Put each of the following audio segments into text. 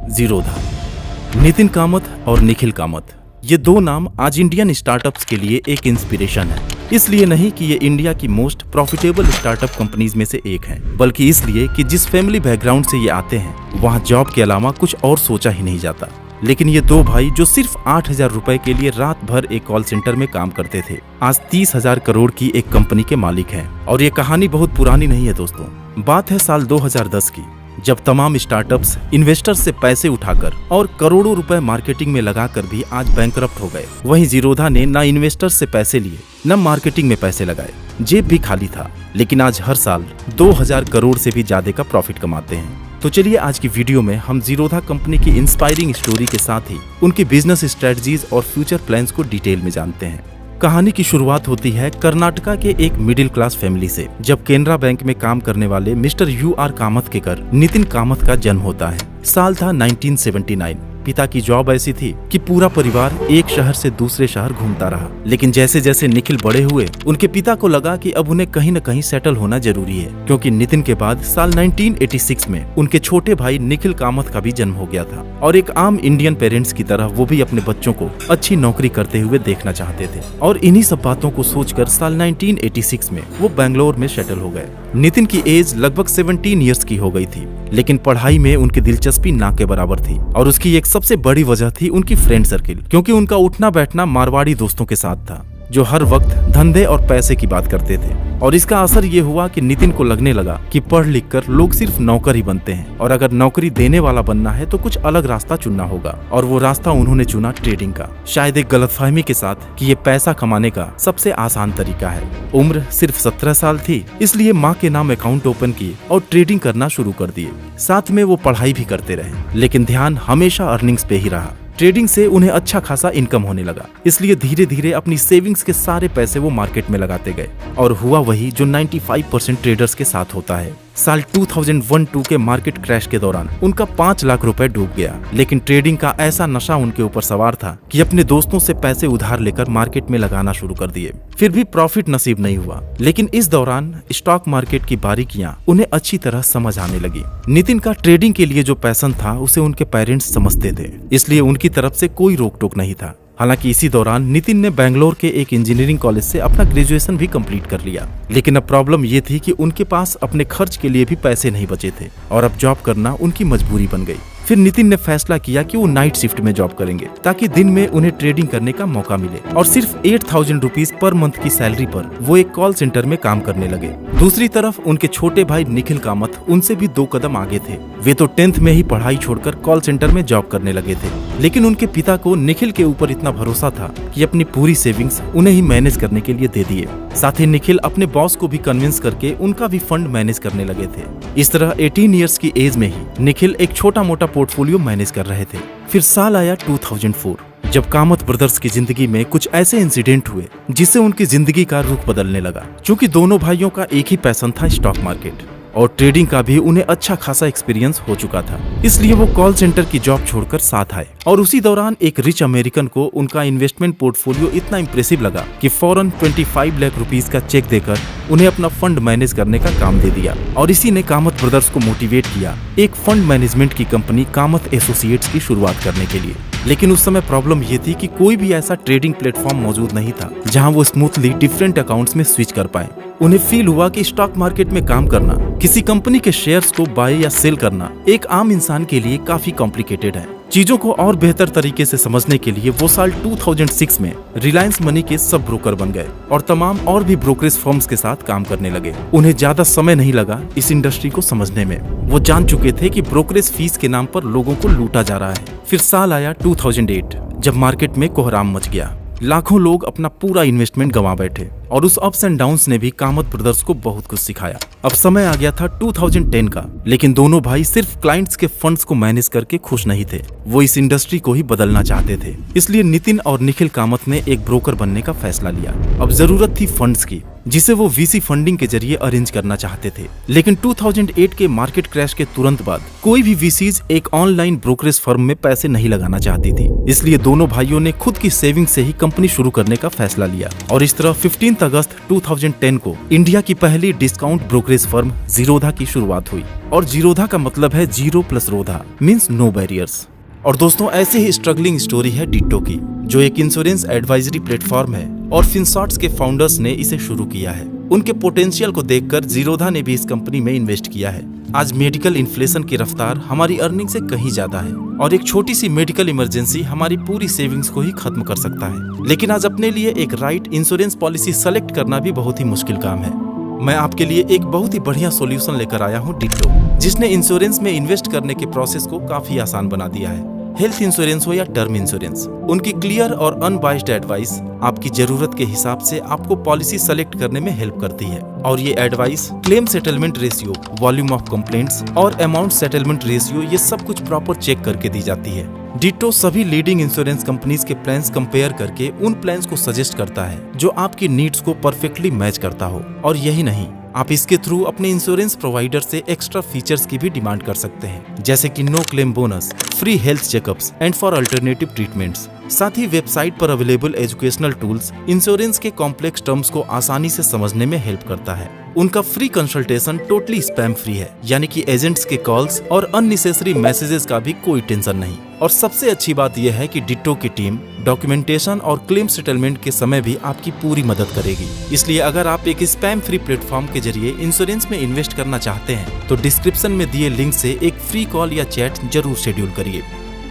जीरोधा। नितिन कामत और निखिल कामत, ये दो नाम आज इंडियन स्टार्टअप्स के लिए एक इंस्पिरेशन है। इसलिए नहीं कि ये इंडिया की मोस्ट प्रॉफिटेबल स्टार्टअप कंपनीज में से एक हैं, बल्कि इसलिए कि जिस फैमिली बैकग्राउंड से ये आते हैं वहाँ जॉब के अलावा कुछ और सोचा ही नहीं जाता। लेकिन ये दो भाई जो सिर्फ 8,000 रुपए के लिए रात भर एक कॉल सेंटर में काम करते थे, आज 30,000 करोड़ की एक कंपनी के मालिक हैं। और ये कहानी बहुत पुरानी नहीं है दोस्तों, बात है साल 2010 की, जब तमाम स्टार्टअप्स इन्वेस्टर्स से पैसे उठाकर और करोड़ों रुपए मार्केटिंग में लगाकर भी आज बैंकरप्ट हो गए। वहीं जीरोधा ने ना इन्वेस्टर्स से पैसे लिए न मार्केटिंग में पैसे लगाए, जेब भी खाली था, लेकिन आज हर साल 2,000 करोड़ से भी ज्यादा का प्रॉफिट कमाते हैं। तो चलिए आज की वीडियो में हम जीरोधा कंपनी की इंस्पायरिंग स्टोरी के साथ ही उनकी बिजनेस स्ट्रेटजीज और फ्यूचर प्लान्स को डिटेल में जानते हैं। कहानी की शुरुआत होती है कर्नाटका के एक मिडिल क्लास फैमिली से, जब केनरा बैंक में काम करने वाले मिस्टर U.R. कामत के घर नितिन कामत का जन्म होता है। साल था 1979। पिता की जॉब ऐसी थी कि पूरा परिवार एक शहर से दूसरे शहर घूमता रहा। लेकिन जैसे जैसे निखिल बड़े हुए, उनके पिता को लगा कि अब उन्हें कहीं न कहीं सेटल होना जरूरी है, क्योंकि नितिन के बाद साल 1986 में उनके छोटे भाई निखिल कामत का भी जन्म हो गया था। और एक आम इंडियन पेरेंट्स की तरह वो भी अपने बच्चों को अच्छी नौकरी करते हुए देखना चाहते थे। और इन्हीं सब बातों को सोचकर साल 1986 में वो बैंगलोर में सेटल हो गए। नितिन की एज लगभग 17 ईयर्स की हो गई थी, लेकिन पढ़ाई में उनकी दिलचस्पी ना के बराबर थी। और उसकी एक सबसे बड़ी वजह थी उनकी फ्रेंड सर्किल, क्योंकि उनका उठना बैठना मारवाड़ी दोस्तों के साथ था, जो हर वक्त धंधे और पैसे की बात करते थे। और इसका असर ये हुआ कि नितिन को लगने लगा कि पढ़ लिख कर लोग सिर्फ नौकर ही बनते हैं, और अगर नौकरी देने वाला बनना है तो कुछ अलग रास्ता चुनना होगा। और वो रास्ता उन्होंने चुना ट्रेडिंग का, शायद एक गलतफहमी के साथ कि ये पैसा कमाने का सबसे आसान तरीका है। उम्र सिर्फ 17 साल थी, इसलिए माँ के नाम अकाउंट ओपन किए और ट्रेडिंग करना शुरू कर दिए। साथ में वो पढ़ाई भी करते रहे, लेकिन ध्यान हमेशा अर्निंग्स पे ही रहा। ट्रेडिंग से उन्हें अच्छा खासा इनकम होने लगा, इसलिए धीरे धीरे अपनी सेविंग्स के सारे पैसे वो मार्केट में लगाते गए। और हुआ वही जो 95% ट्रेडर्स के साथ होता है। साल 2001-2 के मार्केट क्रैश के दौरान उनका 5 लाख रुपए डूब गया। लेकिन ट्रेडिंग का ऐसा नशा उनके ऊपर सवार था कि अपने दोस्तों से पैसे उधार लेकर मार्केट में लगाना शुरू कर दिए। फिर भी प्रॉफिट नसीब नहीं हुआ, लेकिन इस दौरान स्टॉक मार्केट की बारीकियां उन्हें अच्छी तरह समझ आने लगी। नितिन का ट्रेडिंग के लिए जो पैशन था उसे उनके पेरेंट्स समझते थे, इसलिए उनकी तरफ से कोई रोक टोक नहीं था। हालांकि इसी दौरान नितिन ने बैंगलोर के एक इंजीनियरिंग कॉलेज से अपना ग्रेजुएशन भी कंप्लीट कर लिया। लेकिन अब प्रॉब्लम ये थी कि उनके पास अपने खर्च के लिए भी पैसे नहीं बचे थे, और अब जॉब करना उनकी मजबूरी बन गई। फिर नितिन ने फैसला किया कि वो नाइट शिफ्ट में जॉब करेंगे, ताकि दिन में उन्हें ट्रेडिंग करने का मौका मिले। और सिर्फ 8,000 रुपीज पर मंथ की सैलरी पर वो एक कॉल सेंटर में काम करने लगे। दूसरी तरफ उनके छोटे भाई निखिल कामत उनसे भी 2 कदम आगे थे। वे तो 10th में ही पढ़ाई छोड़कर कॉल सेंटर में जॉब करने लगे थे। लेकिन उनके पिता को निखिल के ऊपर इतना भरोसा था कि अपनी पूरी सेविंग्स उन्हें ही मैनेज करने के लिए दे दिए। साथ ही निखिल अपने बॉस को भी कन्विंस करके उनका भी फंड मैनेज करने लगे थे। इस तरह 18 ईयर्स की एज में ही निखिल एक छोटा मोटा पोर्टफोलियो मैनेज कर रहे थे। फिर साल आया 2004, जब कामत ब्रदर्स की जिंदगी में कुछ ऐसे इंसिडेंट हुए जिससे उनकी जिंदगी का रुख बदलने लगा। क्योंकि दोनों भाइयों का एक ही पैशन था स्टॉक मार्केट, और ट्रेडिंग का भी उन्हें अच्छा खासा एक्सपीरियंस हो चुका था, इसलिए वो कॉल सेंटर की जॉब छोड़कर साथ आए। और उसी दौरान एक रिच अमेरिकन को उनका इन्वेस्टमेंट पोर्टफोलियो इतना इंप्रेसिव लगा कि फौरन 25 लाख रुपीस का चेक देकर उन्हें अपना फंड मैनेज करने का काम दे दिया। और इसी ने कामत ब्रदर्स को मोटिवेट किया एक फंड मैनेजमेंट की कंपनी कामत एसोसिएट्स की शुरुआत करने के लिए। लेकिन उस समय प्रॉब्लम ये थी कि कोई भी ऐसा ट्रेडिंग प्लेटफॉर्म मौजूद नहीं था जहां वो स्मूथली डिफरेंट अकाउंट्स में स्विच कर पाए। उन्हें फील हुआ कि स्टॉक मार्केट में काम करना, किसी कंपनी के शेयर्स को बाय या सेल करना एक आम इंसान के लिए काफी कॉम्प्लिकेटेड है। चीजों को और बेहतर तरीके से समझने के लिए वो साल 2006 में रिलायंस मनी के सब ब्रोकर बन गए और तमाम और भी ब्रोकरेज फर्म्स के साथ काम करने लगे। उन्हें ज्यादा समय नहीं लगा इस इंडस्ट्री को समझने में। वो जान चुके थे कि ब्रोकरेज फीस के नाम पर लोगों को लूटा जा रहा है। फिर साल आया 2008, जब मार्केट में कोहराम मच गया। लाखों लोग अपना पूरा इन्वेस्टमेंट गंवा बैठे, और उस अप्स एंड डाउन्स ने भी कामत ब्रदर्स को बहुत कुछ सिखाया। अब समय आ गया था 2010 का, लेकिन दोनों भाई सिर्फ क्लाइंट्स के फंड्स को मैनेज करके खुश नहीं थे, वो इस इंडस्ट्री को ही बदलना चाहते थे। इसलिए नितिन और निखिल कामत ने एक ब्रोकर बनने का फैसला लिया। अब जरूरत थी फंड्स की, जिसे वो वीसी फंडिंग के जरिए अरेंज करना चाहते थे। लेकिन 2008 के मार्केट क्रैश के तुरंत बाद कोई भी वीसीज एक ऑनलाइन ब्रोकरेज फर्म में पैसे नहीं लगाना चाहती थी। इसलिए दोनों भाइयों ने खुद की सेविंग से ही कंपनी शुरू करने का फैसला लिया और इस तरह 15 अगस्त 2010 को इंडिया की पहली डिस्काउंट ब्रोकरेज फर्म जीरोधा की शुरुआत हुई। और जीरोधा का मतलब है जीरो प्लस रोधा, मींस नो बैरियर्स। और दोस्तों, ऐसे ही स्ट्रगलिंग स्टोरी है डिट्टो की, जो एक इंश्योरेंस एडवाइजरी प्लेटफॉर्म है और फिनसॉर्ट्स के फाउंडर्स ने इसे शुरू किया है। उनके पोटेंशियल को देखकर जीरोधा ने भी इस कंपनी में इन्वेस्ट किया है। आज मेडिकल इन्फ्लेशन की रफ्तार हमारी अर्निंग से कहीं ज्यादा है और एक छोटी सी मेडिकल इमरजेंसी हमारी पूरी सेविंग्स को ही खत्म कर सकता है। लेकिन आज अपने लिए एक राइट इंश्योरेंस पॉलिसी सेलेक्ट करना भी बहुत ही मुश्किल काम है। मैं आपके लिए एक बहुत ही बढ़िया सॉल्यूशन लेकर आया हूँ, डिट्टो, जिसने इंश्योरेंस में इन्वेस्ट करने के प्रोसेस को काफी आसान बना दिया है। हेल्थ इंश्योरेंस हो या टर्म इंश्योरेंस, उनकी क्लियर और अनबाइस्ड एडवाइस आपकी जरूरत के हिसाब से आपको पॉलिसी सेलेक्ट करने में हेल्प करती है। और ये advice claim settlement ratio, volume of complaints और अमाउंट सेटलमेंट रेशियो, ये सब कुछ प्रॉपर चेक करके दी जाती है। डिट्टो सभी लीडिंग इंश्योरेंस कंपनीज के प्लान्स कंपेयर करके उन प्लान्स को सजेस्ट करता है जो आपकी नीड्स को परफेक्टली मैच करता हो। और यही नहीं, आप इसके थ्रू अपने इंश्योरेंस प्रोवाइडर से एक्स्ट्रा फीचर्स की भी डिमांड कर सकते हैं, जैसे कि no claim bonus, free health checkups and for alternative treatments. साथ ही वेबसाइट पर अवेलेबल एजुकेशनल टूल्स इंश्योरेंस के कॉम्प्लेक्स टर्म्स को आसानी से समझने में हेल्प करता है। उनका free consultation totally spam free है, यानी कि एजेंट्स के कॉल्स और अननेसेसरी मैसेजेस का भी कोई टेंशन नहीं। और सबसे अच्छी बात यह है कि डिट्टो की टीम डॉक्यूमेंटेशन और क्लेम सेटलमेंट के समय भी आपकी पूरी मदद करेगी। इसलिए अगर आप एक स्पैम फ्री प्लेटफॉर्म के जरिए इंश्योरेंस में इन्वेस्ट करना चाहते हैं तो डिस्क्रिप्शन में दिए लिंक से एक फ्री कॉल या चैट जरूर शेड्यूल करिए।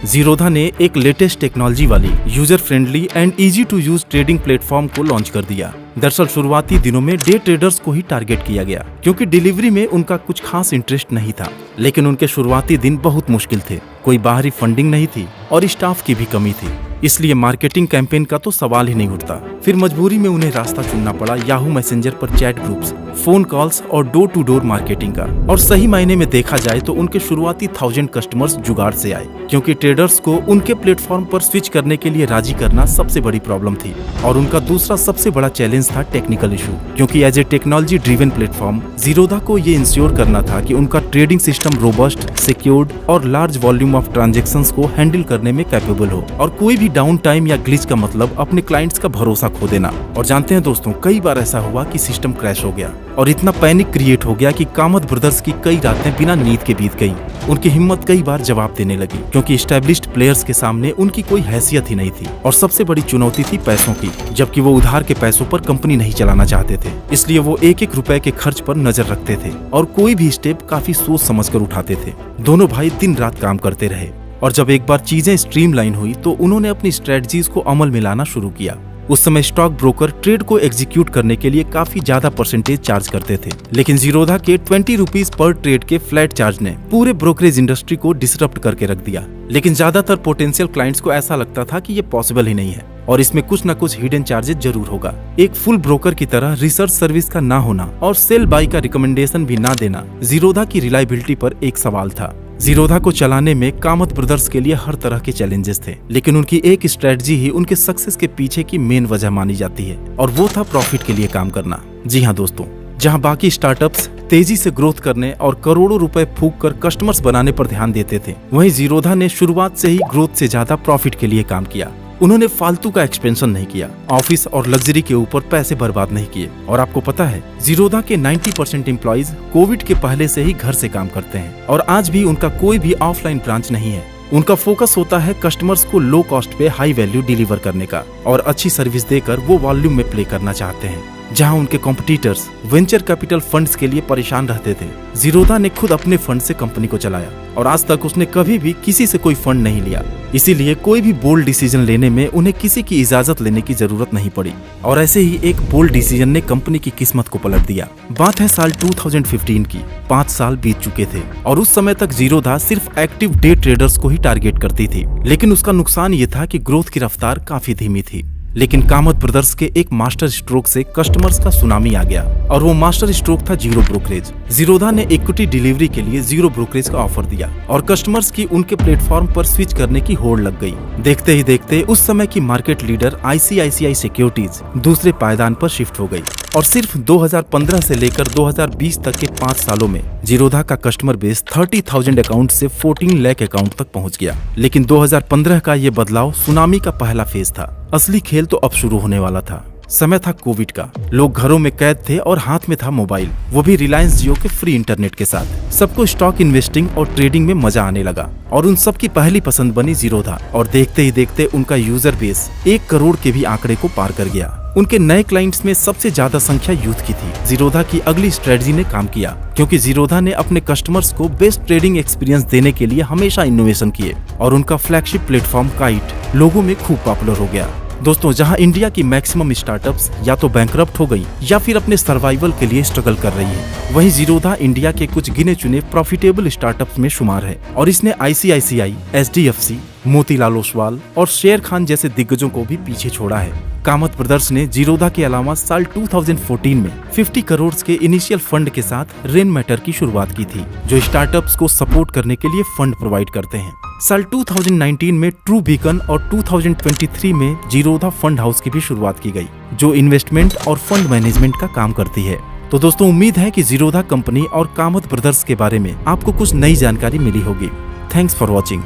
जीरोधा ने एक लेटेस्ट टेक्नोलॉजी वाली, user friendly and easy to use trading platform को लॉन्च कर दिया। दरअसल शुरुआती दिनों में डे ट्रेडर्स को ही टारगेट किया गया, क्योंकि डिलीवरी में उनका कुछ खास इंटरेस्ट नहीं था। लेकिन उनके शुरुआती दिन बहुत मुश्किल थे, कोई बाहरी फंडिंग नहीं थी और स्टाफ की भी कमी थी, इसलिए मार्केटिंग कैंपेन का तो सवाल ही नहीं उठता। फिर मजबूरी में उन्हें रास्ता चुनना पड़ा याहू मैसेंजर पर चैट ग्रुप्स, फोन कॉल्स और डोर टू डोर मार्केटिंग का। और सही मायने में देखा जाए तो उनके शुरुआती 1000 कस्टमर्स जुगाड़ से आए, क्योंकि ट्रेडर्स को उनके प्लेटफॉर्म पर स्विच करने के लिए राजी करना सबसे बड़ी प्रॉब्लम थी। और उनका दूसरा सबसे बड़ा चैलेंज था टेक्निकल इशू, क्योंकि as a technology driven platform Zerodha को ये इंश्योर करना था कि उनका ट्रेडिंग सिस्टम रोबस्ट, सिक्योर्ड और लार्ज वॉल्यूम ऑफ ट्रांजैक्शंस को हैंडल करने में कैपेबल हो। और कोई भी डाउन टाइम या ग्लिच का मतलब अपने क्लाइंट्स का भरोसा खो देना। और जानते हैं दोस्तों, कई बार ऐसा हुआ कि सिस्टम क्रैश हो गया और इतना पैनिक क्रिएट हो गया कि कामत ब्रदर्स की कई रातें बिना नींद के बीत गई। उनकी हिम्मत कई बार जवाब देने लगी, क्योंकि एस्टैब्लिश्ड प्लेयर्स के सामने उनकी कोई हैसियत ही नहीं थी। और सबसे बड़ी चुनौती थी पैसों की, जबकि वो उधार के पैसों पर कंपनी नहीं चलाना चाहते थे। इसलिए वो एक एक रुपए के खर्च पर नजर रखते थे और कोई भी स्टेप काफी सोच समझ कर उठाते थे। दोनों भाई दिन रात काम करते रहे और जब एक बार चीजें स्ट्रीमलाइन हुई तो उन्होंने अपनी स्ट्रेटजीज को अमल में लाना शुरू किया। उस समय स्टॉक ब्रोकर ट्रेड को एग्जीक्यूट करने के लिए काफी ज्यादा परसेंटेज चार्ज करते थे, लेकिन जीरोधा के 20 रुपीज पर ट्रेड के फ्लैट चार्ज ने पूरे ब्रोकरेज इंडस्ट्री को डिसरप्ट करके रख दिया। लेकिन ज्यादातर पोटेंशियल क्लाइंट्स को ऐसा लगता था कि ये पॉसिबल ही नहीं है और इसमें कुछ न कुछ हिडन चार्जेस जरूर होगा। एक फुल ब्रोकर की तरह रिसर्च सर्विस का ना होना और सेल बाय का रिकमेंडेशन भी ना देना जीरोधा की रिलायबिलिटी पर एक सवाल था। जीरोधा को चलाने में कामत ब्रदर्स के लिए हर तरह के चैलेंजेस थे, लेकिन उनकी एक स्ट्रेटजी ही उनके सक्सेस के पीछे की मेन वजह मानी जाती है और वो था प्रॉफिट के लिए काम करना। जी हाँ दोस्तों, जहाँ बाकी स्टार्टअप्स तेजी से ग्रोथ करने और करोड़ों रुपए फूंक कर कस्टमर्स बनाने पर ध्यान देते थे, वहीं जीरोधा ने शुरुआत से ही ग्रोथ से ज्यादा प्रॉफिट के लिए काम किया। उन्होंने फालतू का एक्सपेंशन नहीं किया, ऑफिस और लग्जरी के ऊपर पैसे बर्बाद नहीं किए। और आपको पता है, जीरोधा के 90% एम्प्लॉइज कोविड के पहले से ही घर से काम करते हैं और आज भी उनका कोई भी ऑफलाइन ब्रांच नहीं है। उनका फोकस होता है कस्टमर्स को लो कॉस्ट पे हाई वैल्यू डिलीवर करने का और अच्छी सर्विस देकर वो वॉल्यूम में प्ले करना चाहते हैं। जहां उनके कॉम्पिटिटर्स वेंचर कैपिटल फंड्स के लिए परेशान रहते थे, जीरोधा ने खुद अपने फंड से कंपनी को चलाया और आज तक उसने कभी भी किसी से कोई फंड नहीं लिया। इसीलिए कोई भी बोल्ड डिसीजन लेने में उन्हें किसी की इजाजत लेने की जरूरत नहीं पड़ी और ऐसे ही एक बोल्ड डिसीजन ने कंपनी की किस्मत को पलट दिया। बात है साल 2015 की। 5 साल बीत चुके थे और उस समय तक जीरोधा सिर्फ एक्टिव डे ट्रेडर्स को ही टारगेट करती थी, लेकिन उसका नुकसान ये था कि ग्रोथ की रफ्तार काफी धीमी थी। लेकिन कामत ब्रदर्स के एक मास्टर स्ट्रोक से कस्टमर्स का सुनामी आ गया और वो मास्टर स्ट्रोक था जीरो ब्रोकरेज। जीरोधा ने इक्विटी डिलीवरी के लिए जीरो ब्रोकरेज का ऑफर दिया और कस्टमर्स की उनके प्लेटफॉर्म पर स्विच करने की होड़ लग गई। देखते ही देखते उस समय की मार्केट लीडर ICICI सिक्योरिटीज दूसरे पायदान पर शिफ्ट हो गई और सिर्फ 2015 से लेकर 2020 तक के 5 सालों में जीरोधा का कस्टमर बेस 30,000 अकाउंट से 14 लाख अकाउंट तक पहुंच गया। लेकिन 2015 का ये बदलाव सुनामी का पहला फेज था। असली खेल तो अब शुरू होने वाला था। समय था कोविड का, लोग घरों में कैद थे और हाथ में था मोबाइल, वो भी रिलायंस जियो के फ्री इंटरनेट के साथ। सबको स्टॉक इन्वेस्टिंग और ट्रेडिंग में मजा आने लगा और उन सबकी पहली पसंद बनी जीरोधा। और देखते ही देखते उनका यूजर बेस 1 करोड़ के भी आंकड़े को पार कर गया। उनके नए क्लाइंट्स में सबसे ज्यादा संख्या यूथ की थी। जीरोधा की अगली स्ट्रेटजी ने काम किया, क्योंकि जीरोधा ने अपने कस्टमर्स को बेस्ट ट्रेडिंग एक्सपीरियंस देने के लिए हमेशा इनोवेशन किए और उनका फ्लैगशिप प्लेटफॉर्म काइट लोगों में खूब पॉपुलर हो गया। दोस्तों, जहां इंडिया की मैक्सिमम स्टार्टअप्स या तो बैंकरप्ट हो गई या फिर अपने सर्वाइवल के लिए स्ट्रगल कर रही है, वहीं जीरोधा इंडिया के कुछ गिने चुने प्रॉफिटेबल स्टार्टअप्स में शुमार है और इसने ICICI, SDFC, मोतीलाल ओसवाल और शेर खान जैसे दिग्गजों को भी पीछे छोड़ा है। कामत ब्रदर्स ने जीरोधा के अलावा साल 2014 में 50 करोड़ के इनिशियल फंड के साथ रेन मैटर की शुरुआत की थी, जो स्टार्टअप्स को सपोर्ट करने के लिए फंड प्रोवाइड करते हैं। साल 2019 में ट्रू बीकन और 2023 में जीरोधा फंड हाउस की भी शुरुआत की गई, जो इन्वेस्टमेंट और फंड मैनेजमेंट का काम करती है। तो दोस्तों, उम्मीद है कि जीरोधा कंपनी और कामत ब्रदर्स के बारे में आपको कुछ नई जानकारी मिली होगी। Thanks for watching.